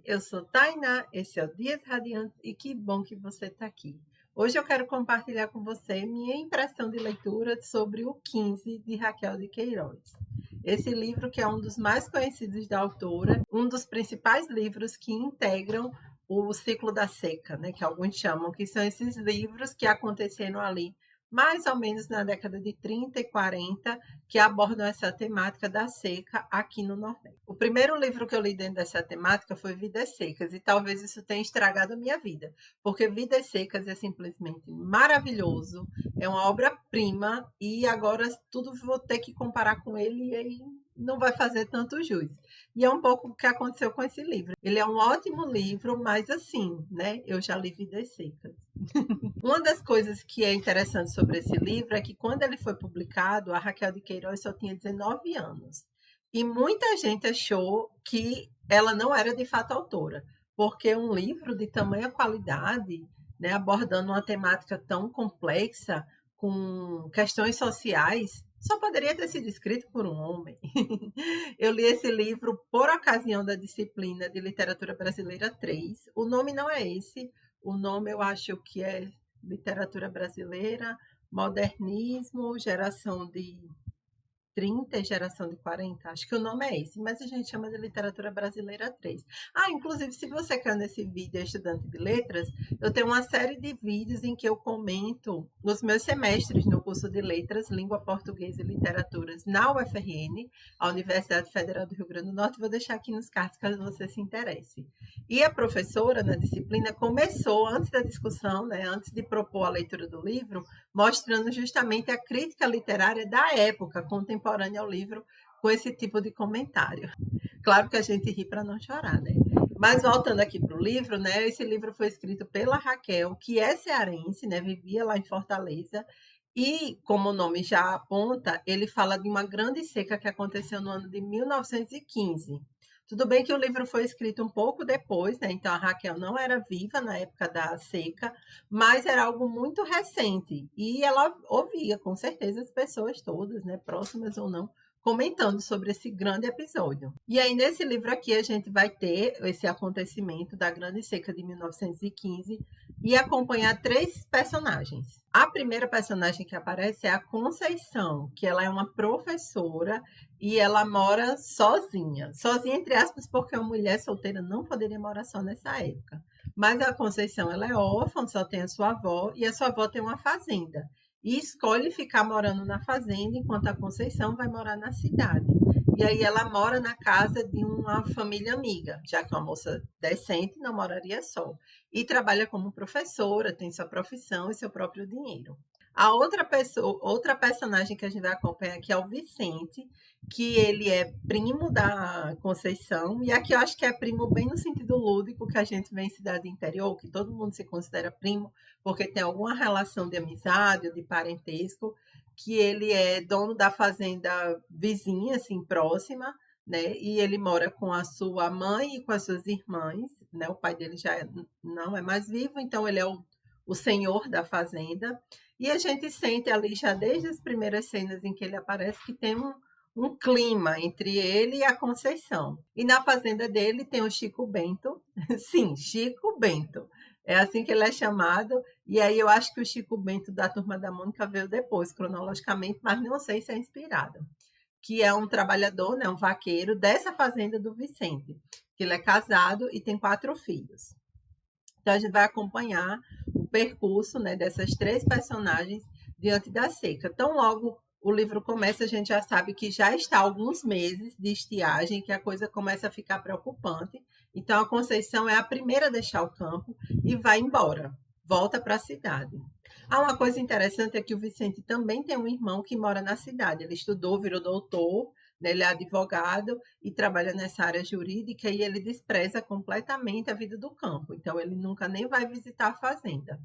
eu sou Tainá, esse é o Dias Radiantes e que bom que você está aqui. Hoje eu quero compartilhar com você minha impressão de leitura sobre o 15 de Raquel de Queiroz. Esse livro que é um dos mais conhecidos da autora, um dos principais livros que integram o ciclo da seca, né, que alguns chamam, que são esses livros que aconteceram ali mais ou menos na década de 30 e 40, que abordam essa temática da seca aqui no Nordeste. O primeiro livro que eu li dentro dessa temática foi Vidas Secas, e talvez isso tenha estragado a minha vida, porque Vidas Secas é simplesmente maravilhoso, é uma obra-prima, e agora tudo vou ter que comparar com ele, e aí não vai fazer tanto jus. E é um pouco o que aconteceu com esse livro. Ele é um ótimo livro, mas assim, né? Eu já li Vidas Secas. Uma das coisas que é interessante sobre esse livro é que quando ele foi publicado, a Raquel de Queiroz só tinha 19 anos. E muita gente achou que ela não era de fato autora, porque um livro de tamanha qualidade, né, abordando uma temática tão complexa, com questões sociais, só poderia ter sido escrito por um homem. Eu li esse livro por ocasião da disciplina de Literatura Brasileira 3. O nome não é esse, o nome eu acho que é Literatura Brasileira, Modernismo, Geração de 30 e Geração de 40, acho que o nome é esse, mas a gente chama de Literatura Brasileira 3. Ah, inclusive, se você quer nesse vídeo, estudante de letras, eu tenho uma série de vídeos em que eu comento os meus semestres no curso de letras, Língua Portuguesa e Literaturas, na UFRN, a Universidade Federal do Rio Grande do Norte. Vou deixar aqui nos cards caso você se interesse. E a professora, na disciplina, começou, antes da discussão, né, antes de propor a leitura do livro, mostrando justamente a crítica literária da época contemporânea ao livro, com esse tipo de comentário. Claro que a gente ri para não chorar, né? Mas voltando aqui para o livro, né? Esse livro foi escrito pela Raquel, que é cearense, né? Vivia lá em Fortaleza. E, como o nome já aponta, ele fala de uma grande seca que aconteceu no ano de 1915. Tudo bem que o livro foi escrito um pouco depois, né? Então a Raquel não era viva na época da seca, mas era algo muito recente. E ela ouvia, com certeza, as pessoas todas, né, próximas ou não, comentando sobre esse grande episódio. E aí, nesse livro aqui, a gente vai ter esse acontecimento da Grande Seca de 1915 e acompanhar três personagens. A primeira personagem que aparece é a Conceição, que ela é uma professora e ela mora sozinha. Sozinha, entre aspas, porque uma mulher solteira não poderia morar só nessa época. Mas a Conceição, ela é órfã, só tem a sua avó, e a sua avó tem uma fazenda. E escolhe ficar morando na fazenda, enquanto a Conceição vai morar na cidade. E aí ela mora na casa de uma família amiga, já que é uma moça decente não moraria só. E trabalha como professora, tem sua profissão e seu próprio dinheiro. A outra pessoa, outra personagem que a gente vai acompanhar aqui é o Vicente, que ele é primo da Conceição, e aqui eu acho que é primo bem no sentido lúdico, que a gente vê em cidade interior, que todo mundo se considera primo, porque tem alguma relação de amizade ou de parentesco, que ele é dono da fazenda vizinha, assim, próxima, né? E ele mora com a sua mãe e com as suas irmãs, né? O pai dele não é mais vivo, então ele é o senhor da fazenda. E a gente sente ali, já desde as primeiras cenas em que ele aparece, que tem um clima entre ele e a Conceição. E na fazenda dele tem o Chico Bento, sim, Chico Bento. É assim que ele é chamado. E aí eu acho que o Chico Bento da Turma da Mônica veio depois, cronologicamente, mas não sei se é inspirado. Que é um trabalhador, né, um vaqueiro dessa fazenda do Vicente, que ele é casado e tem 4 filhos. Então a gente vai acompanhar o percurso, né, dessas três personagens diante da seca. Então logo o livro começa, a gente já sabe que já está alguns meses de estiagem, que a coisa começa a ficar preocupante. Então a Conceição é a primeira a deixar o campo e vai embora, volta para a cidade. Ah, uma coisa interessante é que o Vicente também tem um irmão que mora na cidade. Ele estudou, virou doutor, né, ele é advogado e trabalha nessa área jurídica, e ele despreza completamente a vida do campo. Então ele nunca nem vai visitar a fazenda.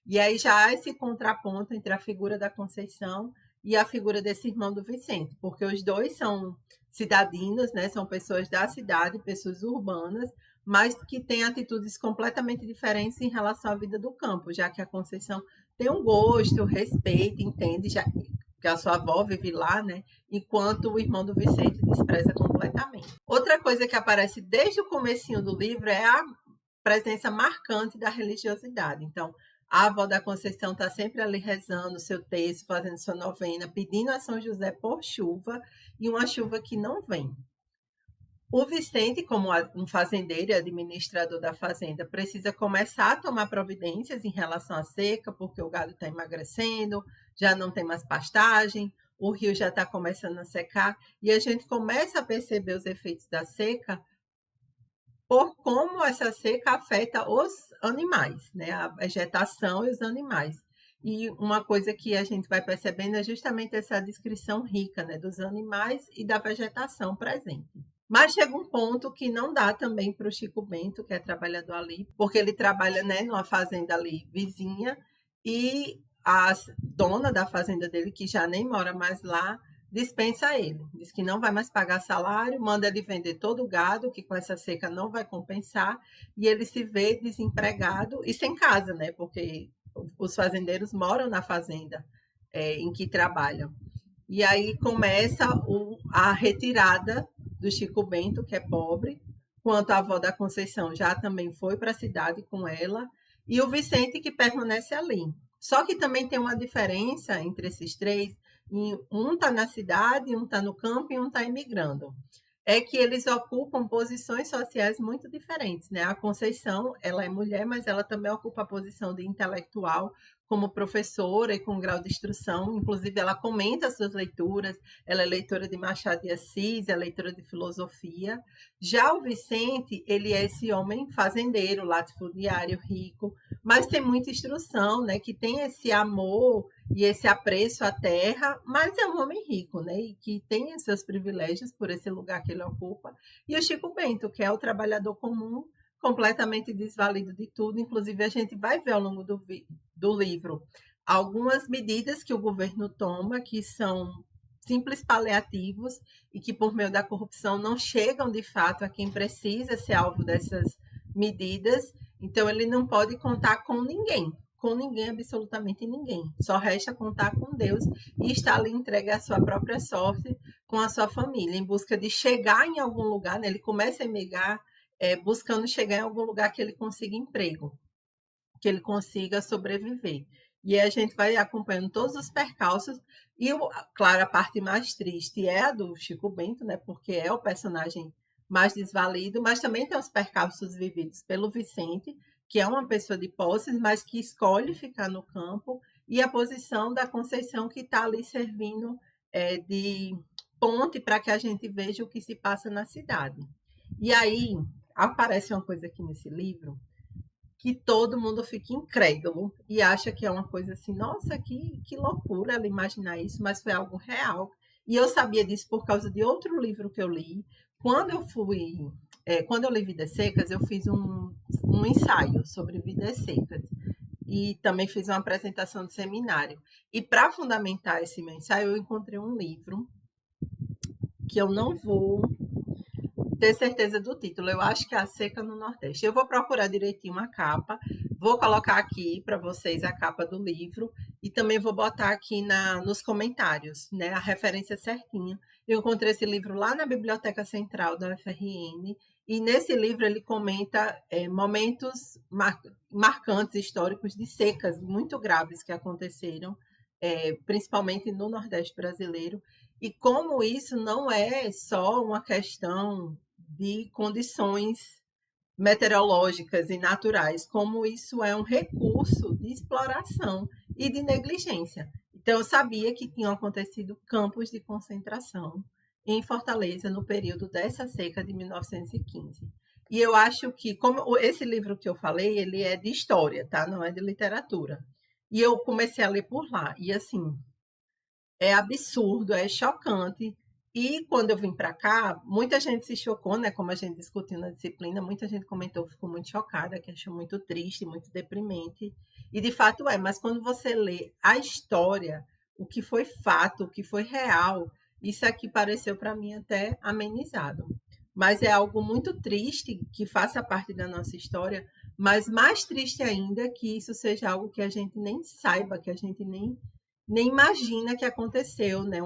E aí já há esse contraponto entre a figura da Conceição e a figura desse irmão do Vicente, porque os dois são cidadinos, né, são pessoas da cidade, pessoas urbanas, mas que têm atitudes completamente diferentes em relação à vida do campo, já que a Conceição tem um gosto, respeito, entende, já porque a sua avó vive lá, né? Enquanto o irmão do Vicente despreza completamente. Outra coisa que aparece desde o comecinho do livro é a presença marcante da religiosidade. Então, a avó da Conceição está sempre ali rezando seu texto, fazendo sua novena, pedindo a São José por chuva, e uma chuva que não vem. O Vicente, como um fazendeiro e administrador da fazenda, precisa começar a tomar providências em relação à seca, porque o gado está emagrecendo, já não tem mais pastagem, o rio já está começando a secar, e a gente começa a perceber os efeitos da seca por como essa seca afeta os animais, né? A vegetação e os animais. E uma coisa que a gente vai percebendo é justamente essa descrição rica, né, dos animais e da vegetação presente. Mas chega um ponto que não dá também para o Chico Bento, que é trabalhador ali, porque ele trabalha, né, numa fazenda ali vizinha, e a dona da fazenda dele, que já nem mora mais lá, dispensa ele. Diz que não vai mais pagar salário, manda ele vender todo o gado, que com essa seca não vai compensar, e ele se vê desempregado e sem casa, né? Porque os fazendeiros moram na fazenda em que trabalham. E aí começa a retirada do Chico Bento, que é pobre, quanto a avó da Conceição já também foi para a cidade com ela, e o Vicente que permanece ali. Só que também tem uma diferença entre esses três, um está na cidade, um está no campo e um está imigrando. É que eles ocupam posições sociais muito diferentes, né? A Conceição, ela é mulher, mas ela também ocupa a posição de intelectual, como professora e com grau de instrução, inclusive ela comenta suas leituras, ela é leitora de Machado de Assis, é leitora de filosofia. Já o Vicente, ele é esse homem fazendeiro, latifundiário, rico, mas tem muita instrução, né, que tem esse amor e esse apreço à terra, mas é um homem rico, né, e que tem os seus privilégios por esse lugar que ele ocupa. E o Chico Bento, que é o trabalhador comum, completamente desvalido de tudo. Inclusive, a gente vai ver ao longo do livro algumas medidas que o governo toma, que são simples paliativos e que, por meio da corrupção, não chegam de fato a quem precisa ser alvo dessas medidas. Então, ele não pode contar com ninguém, absolutamente ninguém. Só resta contar com Deus e estar ali entregue à sua própria sorte com a sua família, em busca de chegar em algum lugar, né? Ele começa a emigrar buscando chegar em algum lugar que ele consiga emprego, que ele consiga sobreviver. E aí a gente vai acompanhando todos os percalços. E, claro, a parte mais triste é a do Chico Bento, né? Porque é o personagem mais desvalido, mas também tem os percalços vividos pelo Vicente, que é uma pessoa de posses, mas que escolhe ficar no campo, e a posição da Conceição, que está ali servindo de ponte para que a gente veja o que se passa na cidade. E aí aparece uma coisa aqui nesse livro que todo mundo fica incrédulo e acha que é uma coisa assim, nossa, que loucura ela imaginar isso, mas foi algo real. E eu sabia disso por causa de outro livro que eu li. Quando eu li Vidas Secas, eu fiz um ensaio sobre vidas secas e também fiz uma apresentação de seminário. E para fundamentar esse meu ensaio, eu encontrei um livro que eu não vou ter certeza do título. Eu acho que é A Seca no Nordeste. Eu vou procurar direitinho uma capa, vou colocar aqui para vocês a capa do livro e também vou botar aqui nos comentários, né, a referência certinha. Eu encontrei esse livro lá na Biblioteca Central da UFRN e nesse livro ele comenta momentos marcantes históricos de secas muito graves que aconteceram, principalmente no Nordeste brasileiro, e como isso não é só uma questão de condições meteorológicas e naturais, como isso é um recurso de exploração e de negligência. Então, eu sabia que tinham acontecido campos de concentração em Fortaleza no período dessa seca de 1915. E eu acho que, como esse livro que eu falei, ele é de história, tá? Não é de literatura. E eu comecei a ler por lá. E, assim, é absurdo, é chocante. E quando eu vim para cá, muita gente se chocou, né? Como a gente discutiu na disciplina, muita gente comentou que ficou muito chocada, que achou muito triste, muito deprimente. E de fato é, mas quando você lê a história, o que foi fato, o que foi real, isso aqui pareceu para mim até amenizado. Mas é algo muito triste que faça parte da nossa história, mas mais triste ainda que isso seja algo que a gente nem saiba, que a gente nem nem imagina que aconteceu, né?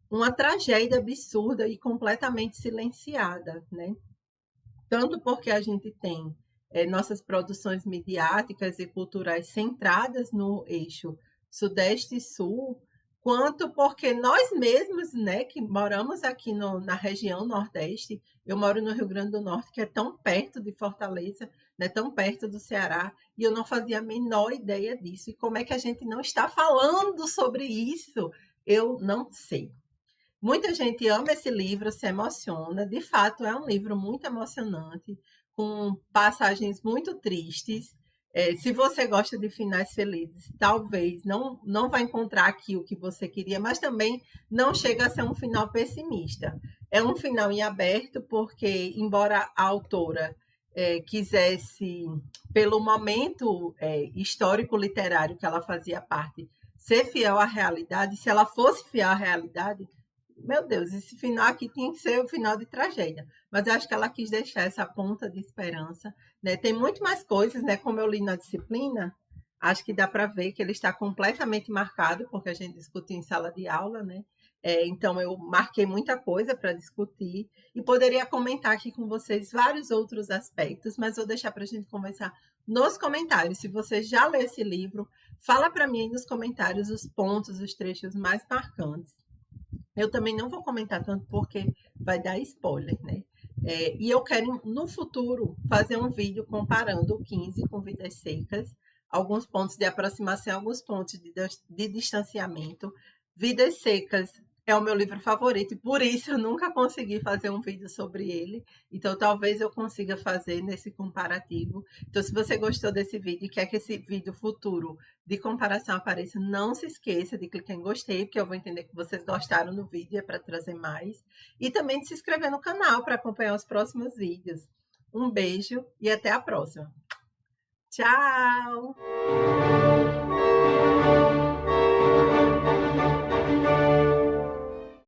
Uma tragédia absurda e completamente silenciada, né? Tanto porque a gente tem nossas produções midiáticas e culturais centradas no eixo Sudeste e Sul, quanto porque nós mesmos, né, que moramos aqui na região Nordeste, eu moro no Rio Grande do Norte, que é tão perto de Fortaleza, né, tão perto do Ceará, e eu não fazia a menor ideia disso. E como é que a gente não está falando sobre isso? Eu não sei. Muita gente ama esse livro, se emociona. De fato, é um livro muito emocionante, com passagens muito tristes. Se você gosta de finais felizes, talvez não vai encontrar aqui o que você queria, mas também não chega a ser um final pessimista. É um final em aberto, porque, embora a autora quisesse, pelo momento histórico literário que ela fazia parte, ser fiel à realidade, se ela fosse fiel à realidade, meu Deus, esse final aqui tinha que ser o final de tragédia. Mas eu acho que ela quis deixar essa ponta de esperança, né? Tem muito mais coisas, né? Como eu li na disciplina, acho que dá para ver que ele está completamente marcado, porque a gente discutiu em sala de aula, né? Então eu marquei muita coisa para discutir e poderia comentar aqui com vocês vários outros aspectos, mas vou deixar para a gente conversar nos comentários. Se você já leu esse livro, fala para mim aí nos comentários os pontos, os trechos mais marcantes. Eu também não vou comentar tanto porque vai dar spoiler, né? E eu quero, no futuro, fazer um vídeo comparando o 15 com Vidas Secas, alguns pontos de aproximação, alguns pontos de distanciamento. Vidas Secas é o meu livro favorito e por isso eu nunca consegui fazer um vídeo sobre ele. Então, talvez eu consiga fazer nesse comparativo. Então, se você gostou desse vídeo e quer que esse vídeo futuro de comparação apareça, não se esqueça de clicar em gostei, porque eu vou entender que vocês gostaram do vídeo, é para trazer mais. E também de se inscrever no canal para acompanhar os próximos vídeos. Um beijo e até a próxima. Tchau!